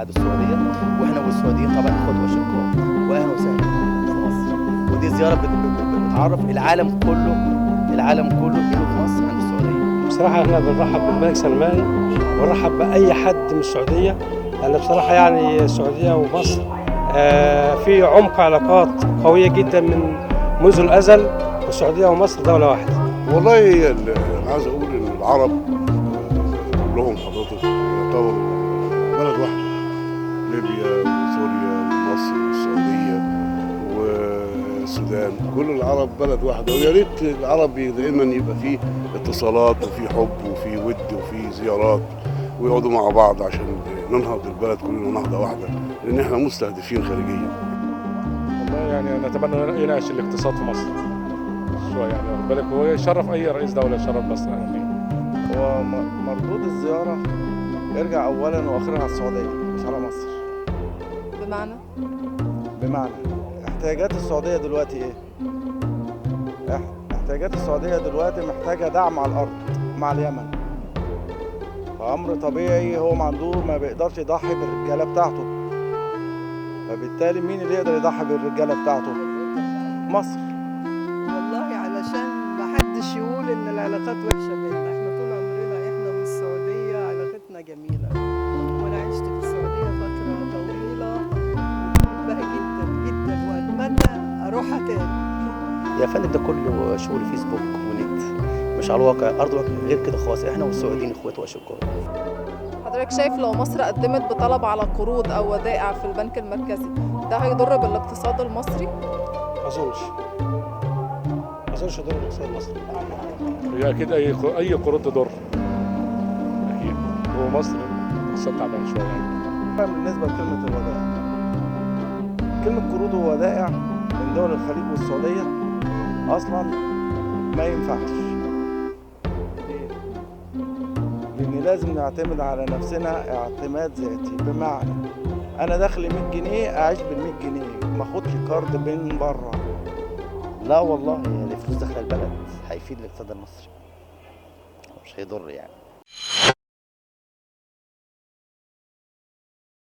بعد السعوديه، واحنا والسعوديين طبعا اخوات واشقاء، واهلا وسهلا في مصر. ودي زياره بتعرف العالم كله انه في مصر عند السعوديه. بصراحه احنا بنرحب بالملك سلمان، ونرحب باي حد من السعوديه، لان بصراحه يعني السعوديه ومصر في عمق علاقات قويه جدا منذ الازل، والسعوديه ومصر دوله واحده. والله انا عايز اقول ان العرب كلهم حضرتك يعتبروا بلد واحده، ليبيا وسوريا ومصر والسعوديه والسودان، كل العرب بلد واحده. ويا ريت العرب دائما يبقى فيه اتصالات وفي حب وفي ود وفي زيارات، ويقعدوا مع بعض عشان ننهض البلد كلنا نهضه واحده، لان احنا مستهدفين خارجيا. والله يعني نتمنى ينعش الاقتصاد في مصر شويه، يعني واخد بالك، هو يشرف اي رئيس دوله يشرف مصر يعني. هو مردود الزياره يرجع اولا واخيرا على السعوديه مش على مصر. بمعنى احتياجات السعوديه دلوقتي ايه؟ احتياجات السعوديه دلوقتي محتاجه دعم على الارض مع اليمن، فامر طبيعي هو ما بيقدرش يضحي بالرجاله بتاعته، فبالتالي مين اللي يقدر يضحي بالرجاله بتاعته؟ مصر. والله علشان ما حدش يقول ان العلاقات وحشه بيننا، احنا طول عمرنا احنا والسعوديه علاقتنا جميله، وانا عشت في السعوديه فتره طويله وبحبها جدا جدا واتمنى اروحها تاني. يا فندم ده كله شغل فيسبوك ونت، مش على الواقع، ارض الواقع غير كده خالص. احنا والسعوديين اخوات واشقاء. حضرتك شايف لو مصر قدمت بطلب على قروض او ودائع في البنك المركزي ده هيضر بالاقتصاد المصري؟ ما اظنش يضر الاقتصاد المصري. هي اكيد اي قروض تضر اكيد، ومصر اقتصاد تعبان شويه يعني. بالنسبه لكلمه الودائع، كلمه قروض وودائع من دول الخليج والسعوديه اصلا ما ينفعش، لان لازم نعتمد على نفسنا اعتماد ذاتي. بمعنى انا دخلي 100 جنيه اعيش بال 100 جنيه، ما اخدش كارد من بره. لا والله الفلوس داخله البلد هيفيد الاقتصاد المصري، مش هيضر يعني.